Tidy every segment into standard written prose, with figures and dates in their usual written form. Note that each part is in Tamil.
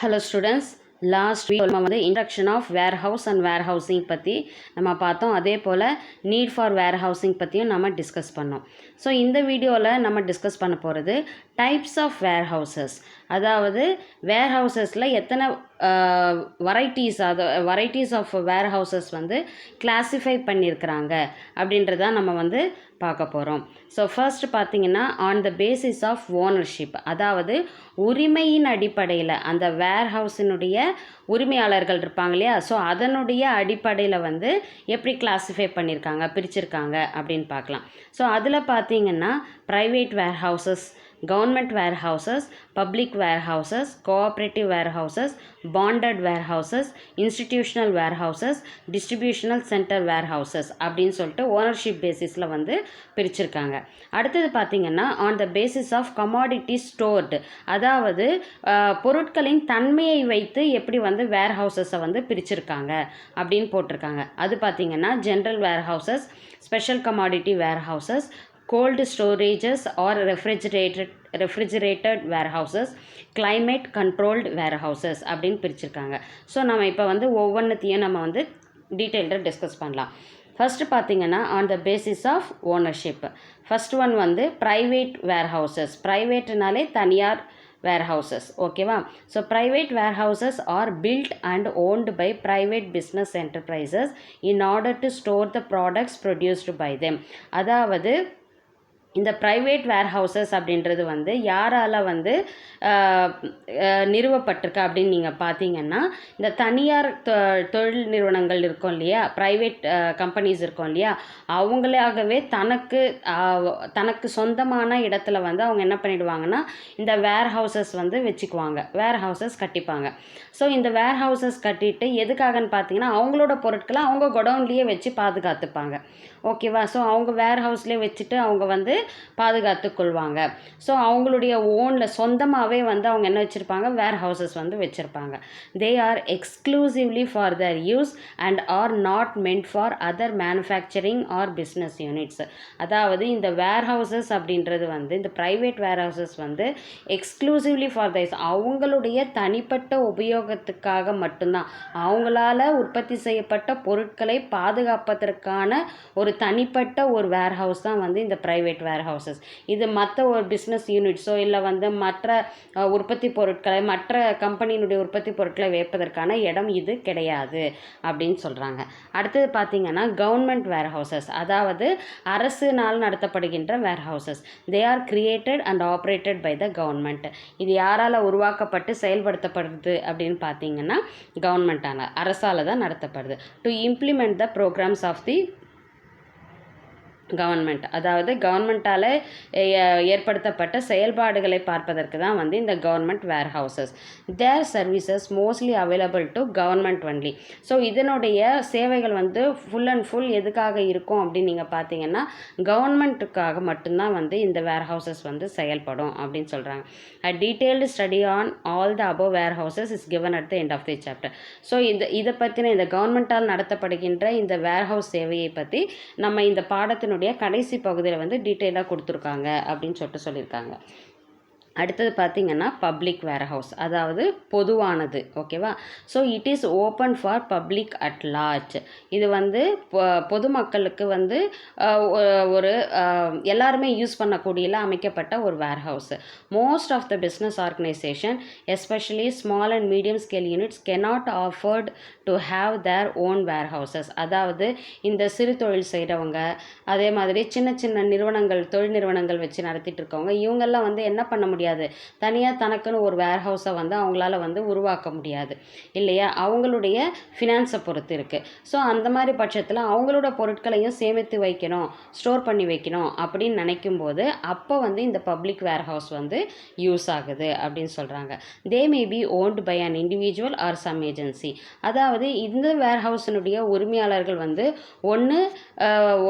Hello students, last week நம்ம வந்து introduction of warehouse and warehousing பற்றி நம்ம பார்த்தோம். அதே போல் need for warehousing பற்றியும் நம்ம டிஸ்கஸ் பண்ணோம். ஸோ இந்த வீடியோவில் நம்ம டிஸ்கஸ் பண்ண போகிறது டைப்ஸ் ஆஃப் warehouses. அதாவது warehouses-ல எத்தனை வெரைட்டிஸ் ஆஃப் warehouses வந்து கிளாஸிஃபை பண்ணியிருக்கிறாங்க அப்படின்றத நம்ம வந்து பார்க்க போகிறோம். ஸோ ஃபர்ஸ்ட் பார்த்தீங்கன்னா on the basis of ownership, அதாவது உரிமையின் அடிப்படையில் அந்த வேர்ஹவுஸினுடைய உரிமையாளர்கள் இருப்பாங்க இல்லையா, ஸோ அதனுடைய அடிப்படையில் வந்து எப்படி கிளாஸிஃபை பண்ணியிருக்காங்க, பிரிச்சிருக்காங்க அப்படின்னு பார்க்கலாம். ஸோ அதில் பார்த்தீங்கன்னா private warehouses, government warehouses, public warehouses, cooperative warehouses, bonded warehouses, institutional warehouses, distributional center warehouses அப்படின்னு சொல்லிட்டு ஓனர்ஷிப் பேசிஸில் வந்து பிரிச்சிருக்காங்க. அடுத்தது பார்த்திங்கன்னா on the basis of commodity stored, அதாவது பொருட்களின் தன்மையை வைத்து எப்படி வந்து வேர்ஹவுசஸை வந்து பிரிச்சிருக்காங்க அப்படின்னு போட்டிருக்காங்க. அது பார்த்திங்கன்னா general warehouses, special commodity warehouses, cold storages or refrigerated warehouses, climate controlled warehouses அப்படின்னு பிரிச்சிருக்காங்க. ஸோ நம்ம இப்போ வந்து ஒவ்வொன்றுத்தையும் நம்ம வந்து டீட்டெயில்டாக டிஸ்கஸ் பண்ணலாம். ஃபஸ்ட்டு பார்த்தீங்கன்னா on the basis of ownership, first one வந்து ப்ரைவேட் வேர்ஹவுசஸ். ப்ரைவேட்னாலே தனியார் warehouses, ஓகேவா. So private warehouses are built and owned by private business enterprises in order to store the products produced by them. அதாவது இந்த ப்ரைவேட் வேர்ஹவுசஸ் அப்படின்றது வந்து யாரால் வந்து நிறுவப்பட்டிருக்கு அப்படின்னு நீங்கள் பார்த்தீங்கன்னா இந்த தனியார் தொழில் நிறுவனங்கள் இருக்கும் இல்லையா, ப்ரைவேட் கம்பெனிஸ் இருக்கும் இல்லையா, அவங்களாகவே தனக்கு சொந்தமான இடத்துல வந்து அவங்க என்ன பண்ணிடுவாங்கன்னா இந்த வேர்ஹவுசஸ் வந்து வச்சுக்குவாங்க, வேர்ஹவுசஸ் கட்டிப்பாங்க. ஸோ இந்த வேர்ஹவுசஸ் கட்டிட்டு எதுக்காகன்னு பார்த்தீங்கன்னா அவங்களோட பொருட்களை அவங்க கொடவுன்லேயே வச்சு பாதுகாத்துப்பாங்க, ஓகேவா. ஸோ அவங்க வேர்ஹவுஸ்லேயே வச்சுட்டு அவங்க வந்து பாதுகாத்து கொள்வாங்க. ஸோ அவங்களுடைய ஓனில் சொந்தமாகவே வந்து அவங்க என்ன வச்சுருப்பாங்க, வேர்ஹவுசஸ் வந்து வச்சுருப்பாங்க. They are exclusively for their use and are not meant for other manufacturing or business units. அதாவது இந்த வேர்ஹவுசஸ் அப்படின்றது வந்து இந்த ப்ரைவேட் வேர்ஹவுசஸ் வந்து எக்ஸ்க்ளூசிவ்லி ஃபார் த அவங்களுடைய தனிப்பட்ட உபயோகத்துக்காக மட்டும்தான், அவங்களால உற்பத்தி செய்யப்பட்ட பொருட்களை பாதுகாப்பதற்கான ஒரு தனிப்பட்ட ஒரு வேர்ஹவுஸ் தான் வந்து இந்த ப்ரைவேட் வேர்ஹவுசஸ். இது மற்ற ஒரு பிஸ்னஸ் யூனிட்ஸோ இல்லை வந்து மற்ற உற்பத்தி பொருட்களை, மற்ற கம்பெனியினுடைய உற்பத்தி பொருட்களை வைப்பதற்கான இடம் இது கிடையாது அப்படின்னு சொல்கிறாங்க. அடுத்தது பார்த்திங்கன்னா கவர்மெண்ட் வேர்ஹவுசஸ், அதாவது அரசுனால் நடத்தப்படுகின்ற warehouses. They are created and operated by the government. இது யாரால் உருவாக்கப்பட்டு செயல்படுத்தப்படுது அப்படின்னு பார்த்தீங்கன்னா கவர்மெண்ட்டான அரசால் தான் நடத்தப்படுது. To implement the programmes of the government, அதாவது கவர்மெண்ட்டால் ஏற்படுத்தப்பட்ட செயல்பாடுகளை பார்ப்பதற்கு தான் வந்து இந்த government warehouses. Their services mostly available to government only. So இதனுடைய சேவைகள் வந்து ஃபுல் அண்ட் ஃபுல் எதுக்காக இருக்கும் அப்படின்னு நீங்கள் பார்த்தீங்கன்னா கவர்மெண்ட்டுக்காக மட்டும்தான் வந்து இந்த வேர்ஹவுசஸ் வந்து செயல்படும் அப்படின்னு சொல்கிறாங்க. A detailed study on all the above warehouses is given at the end of the chapter. So இதை பற்றின இந்த கவர்மெண்ட்டால் நடத்தப்படுகின்ற இந்த வேர்ஹவுஸ் சேவையை பற்றி நம்ம இந்த பாடத்தினுடைய கடைசி பகுதியில் வந்து டீட்டெயிலாக கொடுத்துருக்காங்க அப்படின்னு சொல்லியிருக்காங்க. அடுத்தது பார்த்திங்கன்னா பப்ளிக் வேர்ஹவுஸ், அதாவது பொதுவானது, ஓகேவா. So it is open for public at large. இது வந்து பொதுமக்களுக்கு வந்து ஒரு எல்லாருமே யூஸ் பண்ணக்கூடியல அமைக்கப்பட்ட ஒரு warehouse. Most of the business organisation especially small and medium scale units cannot afford to have their own warehouses. அதாவது இந்த சிறு தொழில் செய்கிறவங்க, அதே மாதிரி சின்ன சின்ன நிறுவனங்கள், தொழில் நிறுவனங்கள் வச்சு நடத்திட்டு இருக்கவங்க, இவங்கெல்லாம் வந்து என்ன பண்ண முடியாது, தனியாக தனக்குன்னு ஒரு வேர்ஹவுஸை வந்து அவங்களால வந்து உருவாக்க முடியாது இல்லையா, அவங்களுடைய ஃபினான்ஸை பொறுத்து இருக்குது. ஸோ அந்த மாதிரி பட்சத்தில் அவங்களோட பொருட்களையும் சேமித்து வைக்கணும், ஸ்டோர் பண்ணி வைக்கணும் அப்படின்னு நினைக்கும் போது அப்போ வந்து இந்த பப்ளிக் வேர்ஹவுஸ் வந்து யூஸ் ஆகுது அப்படின்னு சொல்கிறாங்க. They may be owned by an individual or some agency. அதாவது இந்த வேர்ஹவுஸினுடைய உரிமையாளர்கள் வந்து ஒன்று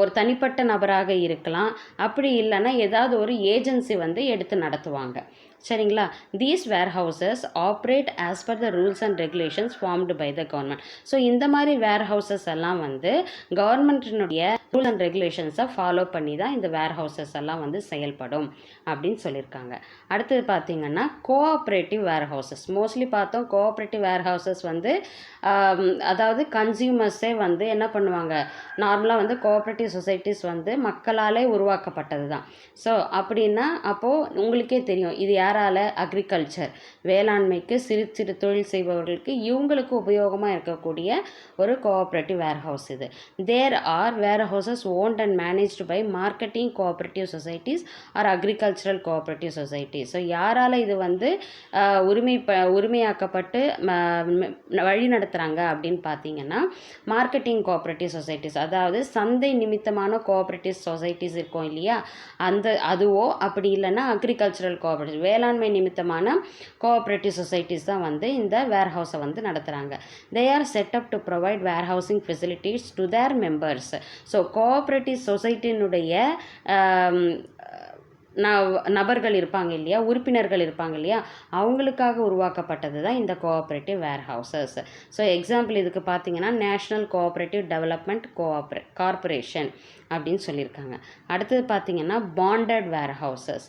ஒரு தனிப்பட்ட நபராக இருக்கலாம், அப்படி இல்லைன்னா ஏதாவது ஒரு ஏஜென்சி வந்து எடுத்து நடத்துவாங்க, சரிங்களா. These warehouses operate as per the rules and regulations formed by the government. So இந்த மாதிரி வேர்ஹவுசஸ் எல்லாம் வந்து கவர்மெண்ட்டினுடைய ரூல்ஸ் அண்ட் ரெகுலேஷன்ஸை ஃபாலோ பண்ணி தான் இந்த வேர் ஹவுசஸ் எல்லாம் வந்து செயல்படும் அப்படின்னு சொல்லியிருக்காங்க. அடுத்தது பார்த்திங்கன்னா கோஆப்ரேட்டிவ் வேர் ஹவுசஸ். மோஸ்ட்லி பார்த்தோம் கோஆப்ரேட்டிவ் வேர் ஹவுசஸ் வந்து அதாவது கன்சியூமர்ஸே வந்து என்ன பண்ணுவாங்க, நார்மலாக வந்து கோஆப்ரேட்டிவ் சொசைட்டிஸ் வந்து மக்களாலே உருவாக்கப்பட்டது தான். ஸோ அப்படின்னா அப்போது உங்களுக்கே தெரியும் இது யாரால், அக்ரிகல்ச்சர் வேளாண்மைக்கு சிறு சிறு தொழில் செய்பவர்களுக்கு இவங்களுக்கு உபயோகமாக இருக்கக்கூடிய ஒரு கோஆப்ரேட்டிவ் வேர் ஹவுஸ் இது. There are warehouses owned and managed by marketing cooperative societies or agricultural cooperative society. So யாரால் இது வந்து உரிமையாக்கப்பட்டு வழி நடத்துகிறாங்க அப்படின்னு பார்த்தீங்கன்னா மார்க்கெட்டிங் கோஆப்ரேட்டிவ் சொசைட்டிஸ், அதாவது சந்தை நிமித்தமான கோஆப்ரேட்டிவ் சொசைட்டிஸ் இருக்கும் இல்லையா, அதுவோ அப்படி இல்லைன்னா அக்ரிகல்ச்சரல் கோஆப்ரேட்டிவ் வேளாண்மை நிமித்தமான கோஆப்ரேட்டிவ் சொசைட்டிஸ் தான் வந்து இந்த வேர் ஹவுஸை வந்து நடத்துகிறாங்க. They are set up to provide warehousing facilities to their members. So cooperative சொசைட்டினுடைய நபர்கள் இருப்பாங்க இல்லையா, உறுப்பினர்கள் இருப்பாங்க இல்லையா, அவங்களுக்காக உருவாக்கப்பட்டது தான் இந்த கோஆப்ரேட்டிவ் வேர் ஹவுசஸ். ஸோ எக்ஸாம்பிள் இதுக்கு பார்த்தீங்கன்னா நேஷ்னல் கோஆப்ரேட்டிவ் டெவலப்மெண்ட் கார்பரேஷன் அப்படின்னு சொல்லியிருக்காங்க. அடுத்தது பார்த்தீங்கன்னா bonded warehouses.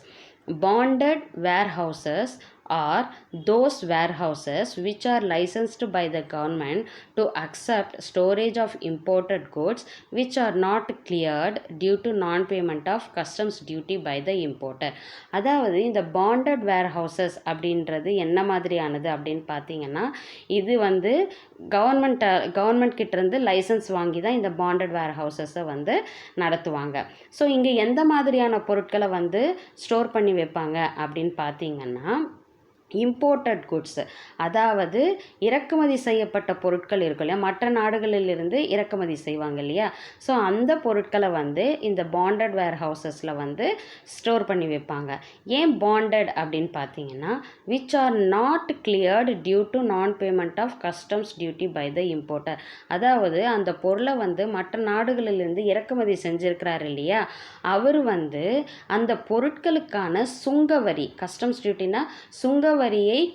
Bonded warehouses are those warehouses which are licensed by the government to accept storage of imported goods which are not cleared due to non-payment of customs duty by the importer. அதாவது இந்த bonded warehouses அப்படின்றது என்ன மாதிரியானது அப்படின்னு பார்த்தீங்கன்னா இது வந்து கவர்மெண்ட் கிட்டேருந்து லைசன்ஸ் வாங்கி தான் இந்த பாண்டட் வேர் ஹவுசஸை வந்து நடத்துவாங்க. ஸோ இங்கே எந்த மாதிரியான பொருட்களை வந்து ஸ்டோர் பண்ணி வைப்பாங்க அப்படின்னு பார்த்தீங்கன்னா இம்போர்ட்டட் குட்ஸ், அதாவது இறக்குமதி செய்யப்பட்ட பொருட்கள் இருக்கும் இல்லையா, மற்ற நாடுகளிலிருந்து இறக்குமதி செய்வாங்க இல்லையா, ஸோ அந்த பொருட்களை வந்து இந்த பாண்டட் வேர் ஹவுசஸில் வந்து ஸ்டோர் பண்ணி வைப்பாங்க. ஏன் பாண்டட் அப்படின்னு பார்த்தீங்கன்னா which are not cleared due to non payment of customs duty by the importer. அதாவது அந்த பொருளை வந்து மற்ற நாடுகளிலிருந்து இறக்குமதி செஞ்சுருக்கிறார் இல்லையா, அவர் வந்து அந்த பொருட்களுக்கான சுங்கவரி, கஸ்டம்ஸ் டியூட்டினா சுங்கவரியை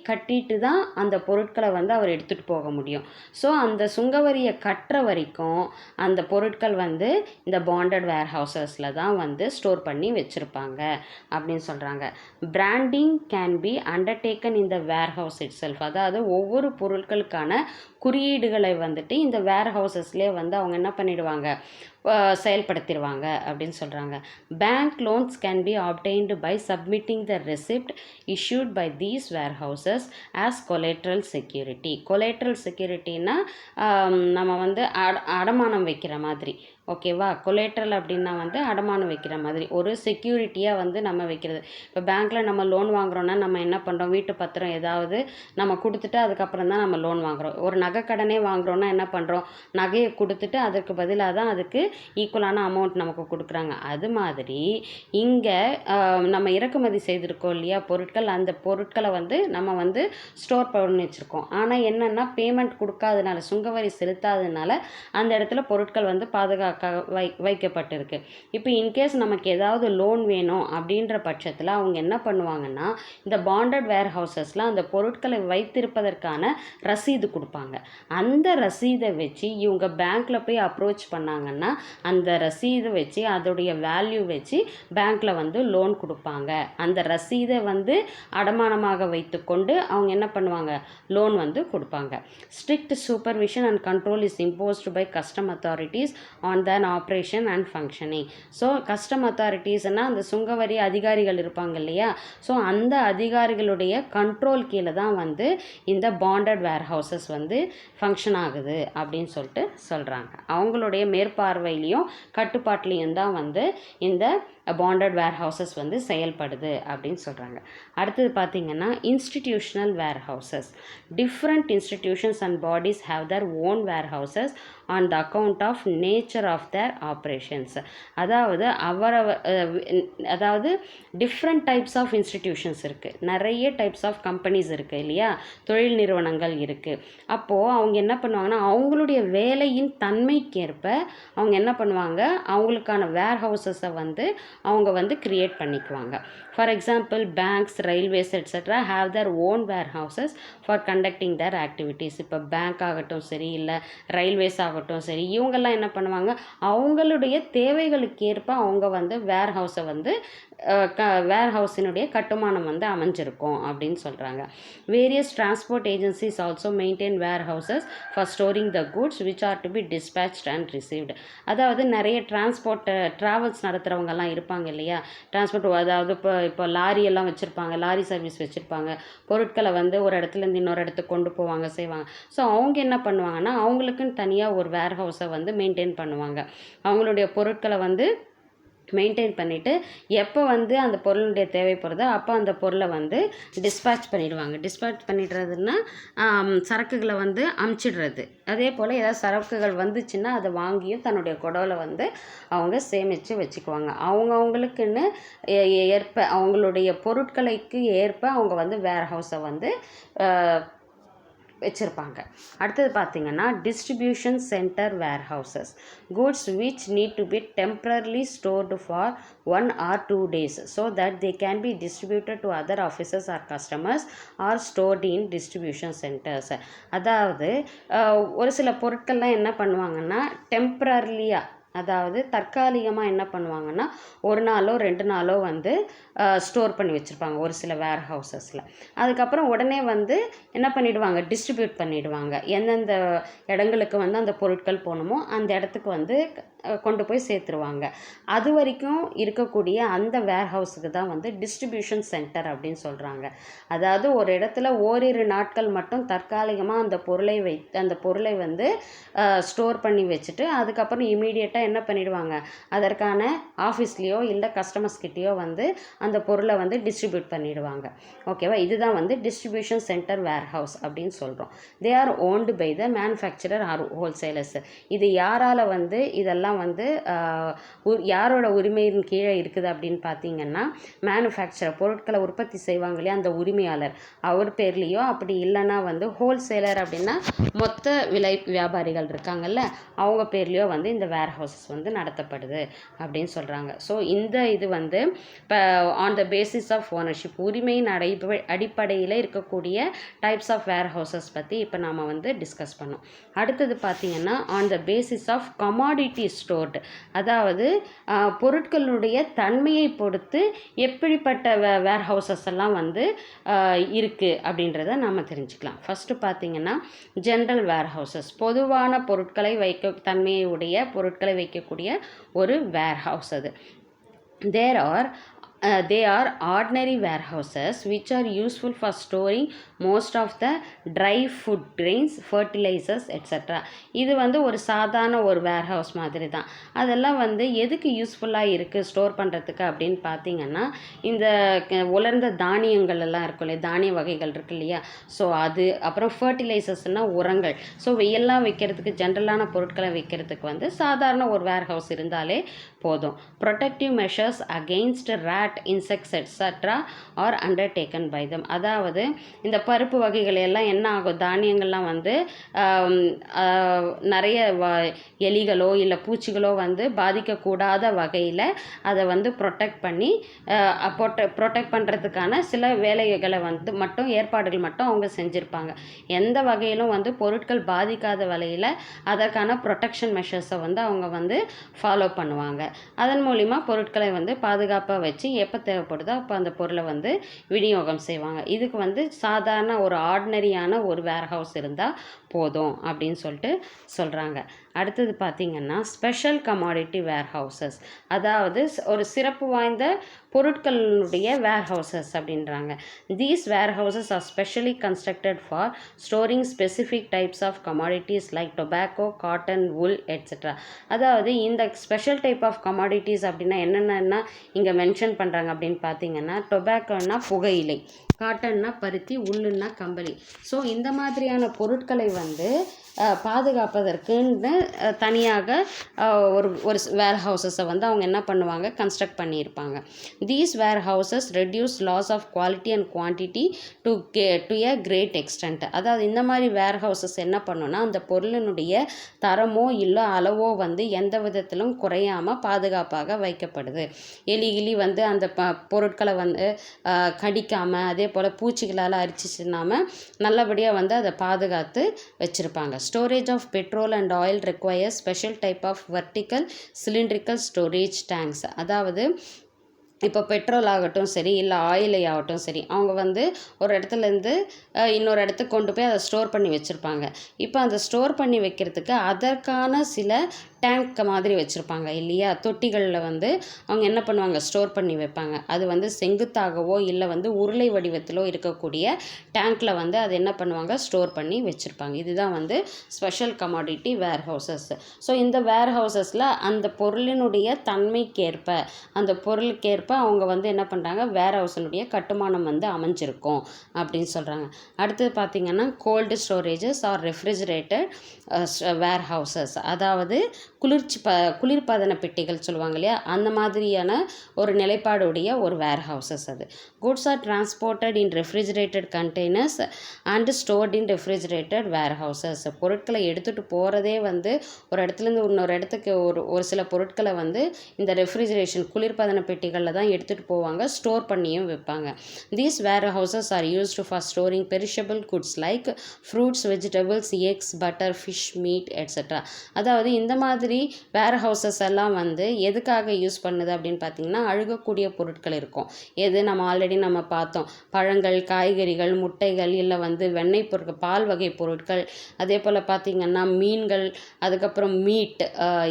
கட்டிட்டு தான் அந்த பொருட்களை வந்து அவர் எடுத்துகிட்டு போக முடியும். ஸோ அந்த சுங்கவரியை கட்டுற வரைக்கும் அந்த பொருட்கள் வந்து இந்த பாண்டட் வேர் ஹவுசஸில் தான் வந்து ஸ்டோர் பண்ணி வச்சுருப்பாங்க அப்படின்னு சொல்கிறாங்க. Branding can be undertaken in the warehouse itself. அதாவது ஒவ்வொரு பொருட்களுக்கான குறியீடுகளை வந்துட்டு இந்த வேர் ஹவுசஸ்லேயே வந்து அவங்க என்ன பண்ணிடுவாங்க, செயல்படுத்திடுவாங்க அப்படின்னு சொல்கிறாங்க. Bank loans can be obtained by submitting the receipt issued by these warehouses as collateral security. Collateral செக்யூரிட்டின்னா நம்ம வந்து அடமானம் வைக்கிற மாதிரி, ஓகேவா. கொலேட்ரல் அப்படின்னா வந்து அடமானம் வைக்கிற மாதிரி ஒரு செக்யூரிட்டியாக வந்து நம்ம வைக்கிறது. இப்போ பேங்க்கில் நம்ம லோன் வாங்குகிறோன்னா நம்ம என்ன பண்ணுறோம், வீட்டு பத்திரம் ஏதாவது நம்ம கொடுத்துட்டு அதுக்கப்புறம் தான் நம்ம லோன் வாங்குகிறோம். ஒரு நகை கடனே வாங்குகிறோன்னா என்ன பண்ணுறோம், நகையை கொடுத்துட்டு அதுக்கு பதிலாக தான் அதுக்கு ஈக்குவலான அமௌண்ட் நமக்கு கொடுக்குறாங்க. அது மாதிரி இங்கே நம்ம இறக்குமதி செய்திருக்கோம் இல்லையா பொருட்கள், அந்த பொருட்களை வந்து நம்ம வந்து ஸ்டோர் பண்ணி வச்சுருக்கோம். ஆனால் என்னென்னா பேமெண்ட் கொடுக்காதனால, சுங்கவரி செலுத்தாததுனால அந்த இடத்துல பொருட்கள் வந்து வைக்கப்பட்டிருக்கு. இப்போ இன்கேஸ் நமக்கு ஏதாவது லோன் வேணும் அப்படின்ற பட்சத்தில் அவங்க என்ன பண்ணுவாங்கன்னா இந்த பாண்டட் வேர் ஹவுசஸில் அந்த பொருட்களை வைத்திருப்பதற்கான ரசீது கொடுப்பாங்க. அந்த ரசீதை வச்சு இவங்க பேங்க்கில் போய் அப்ரோச் பண்ணாங்கன்னா அந்த ரசீதை வச்சு அதோடைய வேல்யூ வச்சு பேங்க்கில் வந்து லோன் கொடுப்பாங்க. அந்த ரசீதை வந்து அடமானமாக வைத்துக்கொண்டு அவங்க என்ன பண்ணுவாங்க, லோன் வந்து கொடுப்பாங்க. Strict supervision and control is imposed by custom authorities on then operation and functioning. So custom அத்தாரிட்டிஸ்னால் அந்த சுங்கவரி அதிகாரிகள் இருப்பாங்க இல்லையா, ஸோ அந்த அதிகாரிகளுடைய கண்ட்ரோல் கீழே தான் வந்து இந்த பாண்டட் வேர் ஹவுசஸ் வந்து ஃபங்க்ஷன் ஆகுது அப்படின்னு சொல்லிட்டு சொல்கிறாங்க. அவங்களுடைய மேற்பார்வையிலையும் கட்டுப்பாட்லேயும் தான் வந்து இந்த பாண்டட் வேர் ஹவுசஸ் வந்து செயல்படுது அப்படின்னு சொல்கிறாங்க. அடுத்தது பார்த்திங்கன்னா institutional warehouses. Different institutions and bodies have their own warehouses on the account of nature of their operations. அதாவது டிஃப்ரெண்ட் டைப்ஸ் ஆஃப் இன்ஸ்டிடியூஷன்ஸ் இருக்குது, நிறைய டைப்ஸ் ஆஃப் கம்பெனிஸ் இருக்குது இல்லையா, தொழில் நிறுவனங்கள் இருக்குது. அப்போது அவங்க என்ன பண்ணுவாங்கன்னா அவங்களுடைய வேலையின் தன்மைக்கேற்ப அவங்க என்ன பண்ணுவாங்க, அவங்களுக்கான வேர் ஹவுசஸை வந்து அவங்க வந்து க்ரியேட் பண்ணிக்குவாங்க. For example banks, railways etcetera have their own warehouses for conducting their activities. இப்போ பேங்க் ஆகட்டும் சரி, இல்லை ரயில்வேஸ் ஆகட்டும் சரி, இவங்கெல்லாம் என்ன பண்ணுவாங்க, அவங்களுடைய தேவைகளுக்கு ஏற்ப அவங்க வந்து வேர் ஹவுஸை வந்து வேர் ஹவுஸினுடைய கட்டுமானம் வந்து அமைஞ்சிருக்கும் அப்படின்னு சொல்கிறாங்க. Various transport agencies also maintain warehouses for storing the goods which are to be dispatched and received. அதாவது நிறைய ட்ராவல்ஸ் நடத்துகிறவங்கெல்லாம் இருப்பாங்க இல்லையா, டிரான்ஸ்போர்ட், அதாவது இப்போ லாரியெல்லாம் வச்சுருப்பாங்க, லாரி சர்வீஸ் வச்சுருப்பாங்க, பொருட்களை வந்து ஒரு இடத்துலேருந்து இன்னொரு இடத்துக்கு கொண்டு போவாங்க செய்வாங்க. ஸோ அவங்க என்ன பண்ணுவாங்கன்னா, அவங்களுக்குன்னு தனியாக ஒரு வேர் ஹவுஸை வந்து மெயின்டைன் பண்ணுவாங்க. அவங்களுடைய பொருட்களை வந்து மெயின்டைன் பண்ணிவிட்டு எப்போ வந்து அந்த பொருளுடைய தேவைப்படுதோ அப்போ அந்த பொருளை வந்து டிஸ்பேச் பண்ணிடுவாங்க. டிஸ்பேச் பண்ணிடுறதுன்னா சரக்குகளை வந்து அமுச்சிடுறது. அதே போல் ஏதாவது சரக்குகள் வந்துச்சுன்னா அதை வாங்கியும் தன்னுடைய குடோவில் வந்து அவங்க சேமித்து வச்சுக்குவாங்க. அவங்களுக்குன்னு ஏற்ப அவங்களுடைய பொருட்களுக்கு ஏற்ப அவங்க வந்து வேர் ஹவுஸை வந்து வச்சுருப்பாங்க. அடுத்தது பார்த்திங்கன்னா distribution centre warehouses, goods which need to be temporarily stored for 1 or 2 days so that they can be distributed to other offices or customers or stored in distribution centers. அதாவது ஒரு சில பொருட்கள்லாம் என்ன பண்ணுவாங்கன்னா டெம்பரரிலியாக, அதாவது தற்காலிகமாக என்ன பண்ணுவாங்கன்னா 1 நாளோ 2 நாளோ வந்து ஸ்டோர் பண்ணி வச்சுருப்பாங்க ஒரு சில வேர் ஹவுசஸில். அதுக்கப்புறம் உடனே வந்து என்ன பண்ணிவிடுவாங்க, டிஸ்ட்ரிபியூட் பண்ணிவிடுவாங்க. எந்தெந்த இடங்களுக்கு வந்து அந்த பொருட்கள் போகணுமோ அந்த இடத்துக்கு வந்து கொண்டு போய் சேர்த்துருவாங்க. அது வரைக்கும் இருக்கக்கூடிய அந்த வேர் ஹவுஸுக்கு தான் வந்து டிஸ்ட்ரிபியூஷன் சென்டர் அப்படின்னு சொல்கிறாங்க. அதாவது ஒரு இடத்துல ஓரிரு நாட்கள் மட்டும் தற்காலிகமாக அந்த பொருளை வந்து ஸ்டோர் பண்ணி வச்சுட்டு அதுக்கப்புறம் இமீடியட்டாக என்ன பண்ணிடுவாங்க, அதற்கான ஆஃபீஸ்லேயோ இல்லை கஸ்டமர்ஸ்கிட்டேயோ வந்து அந்த பொருளை வந்து டிஸ்ட்ரிபியூட் பண்ணிடுவாங்க. ஓகேவா, இதுதான் வந்து டிஸ்ட்ரிபியூஷன் சென்டர் வேர் ஹவுஸ் அப்படின்னு சொல்கிறோம். They are owned by the manufacturer or wholesalers. இது யாரால் வந்து இதெல்லாம் வந்து யாரோட உரிமையின் கீழே இருக்குது அப்படின்னு பார்த்தீங்கன்னா, மேனுஃபேக்சரர், பொருட்களை உற்பத்தி செய்வாங்க இல்லையா அந்த உரிமையாளர், அவர் பேர்லேயோ, அப்படி இல்லைன்னா வந்து ஹோல்சேலர் அப்படின்னா மொத்த விலை வியாபாரிகள் இருக்காங்கல்ல அவங்க பேர்லேயோ வந்து இந்த வேர் ஹவுசஸ் வந்து நடத்தப்படுது அப்படின்னு சொல்கிறாங்க. ஸோ இந்த இது வந்து இப்போ on the basis of ownership, உரிமையின் அடிப்படையில் இருக்கக்கூடிய டைப்ஸ் ஆஃப் வேர் ஹவுசஸ் பற்றி இப்போ நாம் வந்து டிஸ்கஸ் பண்ணோம். அடுத்தது பார்த்திங்கன்னா on the basis of commodity stored, அதாவது பொருட்களுடைய தன்மையை பொறுத்து எப்படிப்பட்ட வேர் ஹவுசஸ் எல்லாம் வந்து இருக்குது அப்படின்றத நாம் தெரிஞ்சுக்கலாம். ஃபஸ்ட்டு பார்த்திங்கன்னா ஜென்ரல் வேர் ஹவுசஸ், பொதுவான பொருட்களை தன்மையுடைய பொருட்களை வைக்கக்கூடிய ஒரு வேர் ஹவுஸ். அது they are ordinary warehouses which are useful for storing most of the dry food grains, fertilizers etc. இது வந்து ஒரு சாதாரண ஒரு வேர்ஹவுஸ் மாதிரி தான். அதெல்லாம் வந்து எதுக்கு யூஸ்ஃபுல்லாக இருக்குது ஸ்டோர் பண்ணுறதுக்கு அப்படின்னு பார்த்தீங்கன்னா, இந்த உலர்ந்த தானியங்கள் எல்லாம் இருக்கும் இல்லையா, தானிய வகைகள் இருக்கு இல்லையா, ஸோ அது, அப்புறம் ஃபர்டிலைசர்ஸ்னால் உரங்கள். ஸோ எல்லாம் வைக்கிறதுக்கு, ஜென்ரலான பொருட்களை வைக்கிறதுக்கு வந்து சாதாரண ஒரு வேர்ஹவுஸ் இருந்தாலே போதும். Protective measures against rat, insects etcetera are undertaken by them. அதாவது இந்த பருப்பு வகைகள் எல்லாம் என்ன ஆகும், தானியங்கள்லாம் வந்து நிறைய எலிகளோ இல்லை பூச்சிகளோ வந்து பாதிக்கக்கூடாத வகையில் அதை வந்து ப்ரொடெக்ட் பண்ணுறதுக்கான சில வேலைகளை வந்து மட்டும், ஏற்பாடுகள் மட்டும் அவங்க செஞ்சுருப்பாங்க. எந்த வகையிலும் வந்து பொருட்கள் பாதிக்காத வகையில் அதற்கான ப்ரொடெக்ஷன் மெஷர்ஸை வந்து அவங்க வந்து ஃபாலோ பண்ணுவாங்க. அதன் மூலிமா பொருட்களை வந்து பாதுகாப்பாக வச்சு எப்போ தேவைப்படுதோ அப்போ அந்த பொருளை வந்து விநியோகம் செய்வாங்க. இதுக்கு வந்து சாதாரண ஒரு ஆர்டினரியான ஒரு வேர்ஹவுஸ் இருந்தால் போதும் அப்படின்னு சொல்லிட்டு சொல்கிறாங்க. அடுத்தது பார்த்திங்கன்னா ஸ்பெஷல் கமாடிட்டி வேர்ஹவுசஸ், அதாவது ஒரு சிறப்பு வாய்ந்த பொருட்களுடைய வேர்ஹவுசஸ் அப்படின்றாங்க. These warehouses are specially constructed for storing specific types of commodities like tobacco, cotton, wool etcetera. அதாவது இந்த ஸ்பெஷல் டைப் ஆஃப் கமாடிட்டிஸ் அப்படின்னா என்னென்னா இங்கே மென்ஷன் பண்ணுறாங்க அப்படின்னு பார்த்தீங்கன்னா, டொபாக்கோன்னா புகையிலை, காட்டன்னா பருத்தி, உள்ளுன்னா கம்பளி. ஸோ இந்த மாதிரியான பொருட்களை வந்து பாதுகாப்பதற்குன்னு தனியாக ஒரு ஒரு வேர் ஹவுசஸை வந்து அவங்க என்ன பண்ணுவாங்க, கன்ஸ்ட்ரக்ட் பண்ணியிருப்பாங்க. These warehouses reduce loss of quality and quantity to a great extent. அதாவது இந்த மாதிரி வேர் ஹவுசஸ் என்ன பண்ணுன்னா அந்த பொருளினுடைய தரமோ இல்லை அளவோ வந்து எந்த விதத்திலும் குறையாமல் பாதுகாப்பாக வைக்கப்படுது. எலி வந்து அந்த பொருட்களை வந்து கடிக்காமல், அதே போல் பூச்சிகளால் அரிச்சிச்சின்னாமல் நல்லபடியாக வந்து அதை பாதுகாத்து வச்சுருப்பாங்க. Storage of petrol and oil requires special type of vertical cylindrical storage tanks. அதாவது இப்போ பெட்ரோல் ஆகட்டும் சரி, இல்லை ஆயிலை ஆகட்டும் சரி, அவங்க வந்து ஒரு இடத்துலேருந்து இன்னொரு இடத்துக்கு கொண்டு போய் அதை ஸ்டோர் பண்ணி வச்சுருப்பாங்க. இப்போ அந்த ஸ்டோர் பண்ணி வைக்கிறதுக்கு அதற்கான சில டேங்க் மாதிரி வச்சுருப்பாங்க இல்லையா, தொட்டிகளில் வந்து அவங்க என்ன பண்ணுவாங்க, ஸ்டோர் பண்ணி வைப்பாங்க. அது வந்து செங்குத்தாகவோ இல்லை வந்து உருளை வடிவத்திலோ இருக்கக்கூடிய டேங்க்கில் வந்து அது என்ன பண்ணுவாங்க, ஸ்டோர் பண்ணி வச்சுருப்பாங்க. இதுதான் வந்து ஸ்பெஷல் கமாடிட்டி வேர் ஹவுசஸ். ஸோ இந்த வேர் ஹவுசஸில் அந்த பொருளினுடைய தன்மைக்கேற்ப, அந்த பொருளுக்கேற்ப அவங்க வந்து என்ன பண்ணுறாங்க, வேர் ஹவுஸினுடைய கட்டுமானம் வந்து அமைஞ்சிருக்கும் அப்படின்னு சொல்கிறாங்க. அடுத்தது பார்த்திங்கன்னா gold storages R refrigerated warehouses. அதாவது குளிர்பதன பெட்டிகள் சொல்லுவாங்க இல்லையா, அந்த மாதிரியான ஒரு நிலைப்பாடுடைய ஒரு வேர் ஹவுசஸ். அது goods are transported in refrigerated containers and stored in refrigerated warehouses. பொருட்களை எடுத்துகிட்டு போகிறதே வந்து ஒரு இடத்துலேருந்து இன்னொரு இடத்துக்கு ஒரு சில பொருட்களை வந்து இந்த ரெஃப்ரிஜரேஷன் குளிர்பதன பெட்டிகளில் தான் எடுத்துகிட்டு போவாங்க, ஸ்டோர் பண்ணியும் வைப்பாங்க. These where houses R used for storing perishable goods like fruits, vegetables, X, butter, fish, meet etcetera. அதாவது இந்த மாதிரி வேர் ஹவுசஸ் எல்லாம் வந்து எதுக்காக யூஸ் பண்ணுது அப்படின்னு பார்த்தீங்கன்னா, அழுகக்கூடிய பொருட்கள் இருக்கும். எது நம்ம ஆல்ரெடி நம்ம பார்த்தோம், பழங்கள், காய்கறிகள், முட்டைகள், இல்லை வந்து வெண்ணெய் பொருட்கள், பால் வகை பொருட்கள், அதே போல் பார்த்திங்கன்னா மீன்கள், அதுக்கப்புறம் மீட்,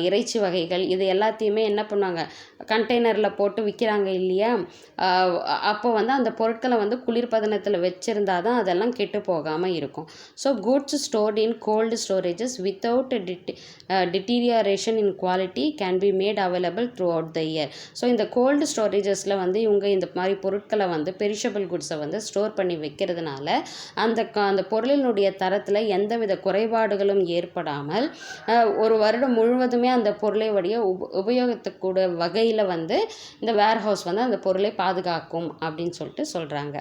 இறைச்சி வகைகள், இது எல்லாத்தையுமே என்ன பண்ணுவாங்க, கண்டெய்னரில் போட்டு விற்கிறாங்க இல்லையா. அப்போ வந்து அந்த பொருட்களை வந்து குளிர்பதனத்தில் வச்சுருந்தா தான் அதெல்லாம் கெட்டு போகாமல் இருக்கும். So goods stored in cold storages without deterioration in quality can be made available throughout the year. So இந்த கோல்டு ஸ்டோரேஜஸில் வந்து இவங்க இந்த மாதிரி பொருட்களை வந்து பெரிஷபிள் குட்ஸை வந்து ஸ்டோர் பண்ணி வைக்கிறதுனால அந்த பொருளினுடைய தரத்தில் எந்தவித குறைபாடுகளும் ஏற்படாமல் ஒரு வருடம் முழுவதுமே அந்த பொருளை வழிய உபயோகிக்கக்கூடிய வகையில் வந்து இந்த வேர் ஹவுஸ் வந்து அந்த பொருளை பாதுகாக்கும் அப்படின்னு சொல்லிட்டு சொல்கிறாங்க.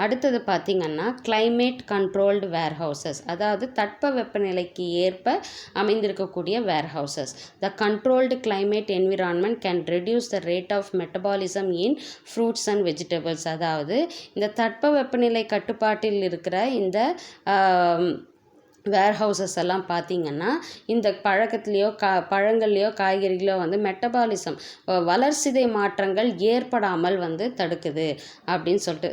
அடுத்தது பார்த்திங்கன்னா கிளைமேட் கண்ட்ரோல்டு வேர் ஹவுசஸ். அதாவது தட்ப வெப்பநிலைக்கு ஏற்ப அமைந்திருக்கக்கூடிய warehouses. The controlled climate environment can reduce the rate of metabolism in fruits and vegetables. அதாவது இந்த தட்ப வெப்பநிலை கட்டுப்பாட்டில் இருக்கிற இந்த வேர் ஹவுசஸ் எல்லாம் பார்த்திங்கன்னா இந்த பழங்கள்லையோ காய்கறிகளோ வந்து மெட்டபாலிசம், வளர்சிதை மாற்றங்கள் ஏற்படாமல் வந்து தடுக்குது அப்படின்னு சொல்லிட்டு,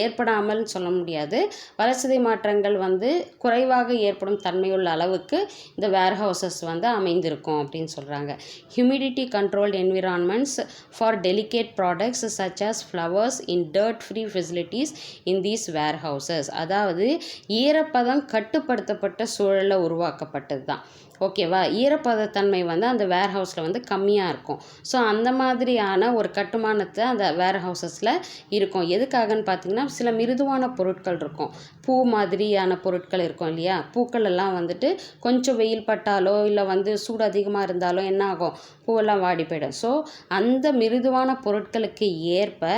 ஏற்படாமல் சொல்ல முடியாது, வளர்சிதை மாற்றங்கள் வந்து குறைவாக ஏற்படும் தன்மையுள்ள அளவுக்கு இந்த வேர் ஹவுசஸ் வந்து அமைந்திருக்கும் அப்படின்னு சொல்கிறாங்க. Humidity controlled environments for delicate products such as flowers in dirt free facilities in these warehouses. அதாவது ஈரப்பதம் கட்டுப்படுத்தப்பட்ட சூழலில் உருவாக்கப்பட்டது தான். ஓகேவா, ஈரப்பதத்தன்மை வந்து அந்த வேர் ஹவுஸில் வந்து கம்மியாக இருக்கும். ஸோ அந்த மாதிரியான ஒரு கட்டுமானத்தை அந்த வேர் ஹவுசஸில் இருக்கும். எதுக்காகன்னு பார்த்திங்கன்னா, சில மிருதுவான பொருட்கள் இருக்கும், பூ மாதிரியான பொருட்கள் இருக்கும் இல்லையா, பூக்கள் எல்லாம் வந்துட்டு கொஞ்சம் வெயில் பட்டாலோ இல்லை வந்து சூடு அதிகமாக இருந்தாலோ என்ன ஆகும், பூவெல்லாம் வாடி போயிடும். ஸோ அந்த மிருதுவான பொருட்களுக்கு ஏற்ப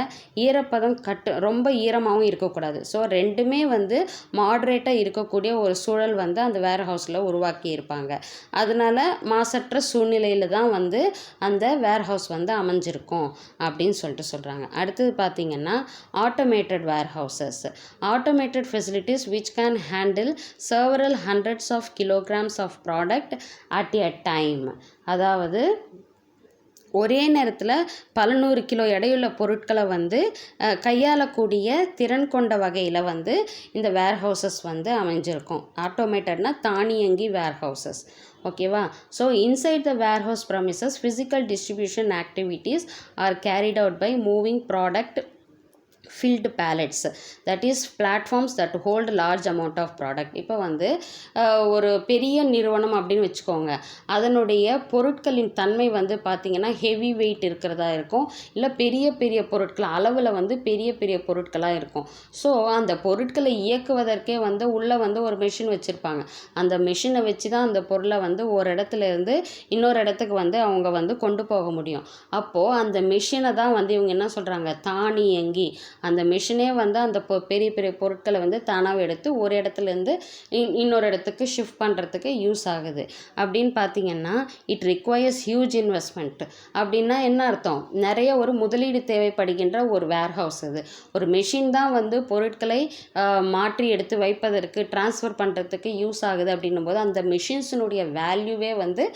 ஈரப்பதம் ரொம்ப ஈரமாகவும் இருக்கக்கூடாது. ஸோ ரெண்டுமே வந்து மாட்ரேட்டாக இருக்கக்கூடிய ஒரு சூழல் வந்து அந்த வேர் ஹவுஸில் உருவாக்கி இருப்பாங்க. அதனால மாசற்ற சூழ்நிலையில் தான் வந்து அந்த வேர் ஹவுஸ் வந்து அமைஞ்சிருக்கும் அப்படின்னு சொல்லிட்டு சொல்கிறாங்க. அடுத்தது பார்த்திங்கன்னா automated warehouses. Automated facilities which can handle several hundreds of kilograms of product at a time. அதாவது ஒரே நேரத்தில் பல 100 கிலோ எடையுள்ள பொருட்களை வந்து கையாளக்கூடிய திறன் கொண்ட வகையில் வந்து இந்த வேர் ஹவுசஸ் வந்து அமைஞ்சிருக்கும். ஆட்டோமேட்டட்னா தானியங்கி வேர் ஹவுசஸ். ஓகேவா. So inside the warehouse premises physical distribution activities are carried out by moving product filled pallets, that is platforms that hold large amount of product. இப்போ வந்து ஒரு பெரிய நிறுவனம் அப்படின்னு வச்சுக்கோங்க, அதனுடைய பொருட்களின் தன்மை வந்து பார்த்திங்கன்னா ஹெவி வெயிட் இருக்கிறதா இருக்கும், இல்லை பெரிய பெரிய பொருட்கள் அளவில் வந்து பெரிய பெரிய பொருட்களாக இருக்கும். ஸோ அந்த பொருட்களை இயக்குவதற்கே வந்து உள்ளே வந்து ஒரு மிஷின் வச்சுருப்பாங்க. அந்த மிஷினை வச்சு தான் அந்த பொருளை வந்து ஒரு இடத்துல இருந்து இன்னொரு இடத்துக்கு வந்து அவங்க வந்து கொண்டு போக முடியும். அப்போது அந்த மிஷினை தான் வந்து இவங்க என்ன சொல்கிறாங்க, தானியங்கி. அந்த மிஷினே வந்து அந்த பெரிய பெரிய பொருட்களை வந்து தானாக எடுத்து ஒரு இடத்துலேருந்து இன்னொரு இடத்துக்கு ஷிஃப்ட் பண்ணுறதுக்கு யூஸ் ஆகுது. அப்படின்னு பார்த்திங்கன்னா இட் ரிக்வயர்ஸ் ஹியூஜ் இன்வெஸ்ட்மெண்ட். அப்படின்னா என்ன அர்த்தம், நிறைய ஒரு முதலீடு தேவைப்படுகின்ற ஒரு வேர்ஹவுஸ் இது. ஒரு மிஷின் தான் வந்து பொருட்களை மாற்றி எடுத்து வைப்பதற்கு ட்ரான்ஸ்ஃபர் பண்ணுறதுக்கு யூஸ் ஆகுது. அப்படின்னும் போது அந்த மிஷின்ஸினுடைய வேல்யூவே வந்து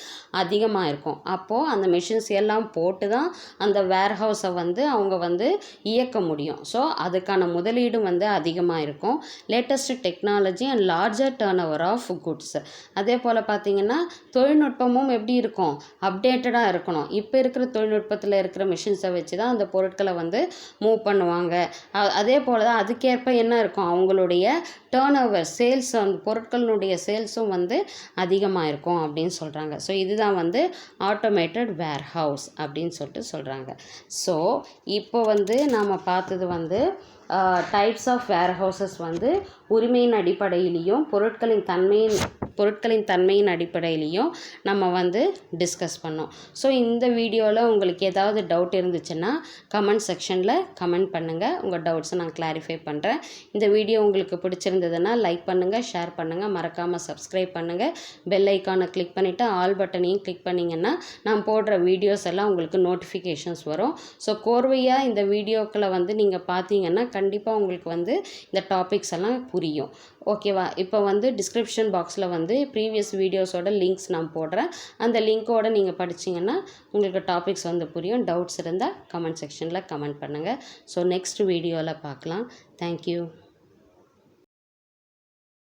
அதிகமாக இருக்கும். அப்போது அந்த மிஷின்ஸ் எல்லாம் போட்டு தான் அந்த வேர்ஹவுஸை வந்து அவங்க வந்து இயக்க முடியும். ஸோ அதுக்கான முதலீடும் வந்து அதிகமாக இருக்கும். Latest technology and larger turnover of goods. அதே போல் பார்த்திங்கன்னா தொழில்நுட்பமும் எப்படி இருக்கும், அப்டேட்டடாக இருக்கணும். இப்போ இருக்கிற தொழில்நுட்பத்தில் இருக்கிற மிஷின்ஸை வச்சு தான் அந்த பொருட்களை வந்து மூவ் பண்ணுவாங்க. அதே போல் தான் அதுக்கேற்ப என்ன இருக்கும், அவங்களுடைய டர்ன் ஓவர் சேல்ஸ், அந்த பொருட்களினுடைய சேல்ஸும் வந்து அதிகமாக இருக்கும் அப்படின்னு சொல்கிறாங்க. ஸோ இதுதான் வந்து ஆட்டோமேட்டட் வேர்ஹவுஸ் அப்படின்னு சொல்கிறாங்க. ஸோ இப்போ வந்து நாம் பார்த்தது வந்து டைப்ஸ் ஆஃப் வேர்ஹவுசஸ் வந்து உரிமையின் அடிப்படையிலையும் பொருட்களின் தன்மையின் அடிப்படையிலையும் நம்ம வந்து டிஸ்கஸ் பண்ணோம். ஸோ இந்த வீடியோவில் உங்களுக்கு ஏதாவது டவுட் இருந்துச்சுன்னா கமெண்ட் செக்ஷனில் கமெண்ட் பண்ணுங்கள். உங்கள் டவுட்ஸை நான் கிளாரிஃபை பண்ணுறேன். இந்த வீடியோ உங்களுக்கு பிடிச்சிருந்ததுன்னா லைக் பண்ணுங்கள், ஷேர் பண்ணுங்கள், மறக்காமல் சப்ஸ்கிரைப் பண்ணுங்கள். பெல் ஐக்கானை கிளிக் பண்ணிவிட்டு ஆல் பட்டனையும் கிளிக் பண்ணிங்கன்னா நான் போடுற வீடியோஸ் எல்லாம் உங்களுக்கு நோட்டிஃபிகேஷன்ஸ் வரும். ஸோ கோர்வையாக இந்த வீடியோக்களை வந்து நீங்கள் பார்த்தீங்கன்னா கண்டிப்பாக உங்களுக்கு வந்து இந்த டாபிக்ஸ் எல்லாம் புரியும். ஓகேவா? இப்போ வந்து டிஸ்கிரிப்ஷன் பாக்ஸில் வந்து ப்ரீவியஸ் வீடியோஸோட லிங்க்ஸ் நான் போடுறேன். அந்த லிங்க்கோடு நீங்கள் படிச்சிங்கன்னா உங்களுக்கு டாபிக்ஸ் வந்து புரியும். டவுட்ஸ் இருந்தால் கமெண்ட் செக்ஷனில் கமெண்ட் பண்ணுங்கள். ஸோ நெக்ஸ்ட் வீடியோவில் பார்க்கலாம். தேங்க்யூ.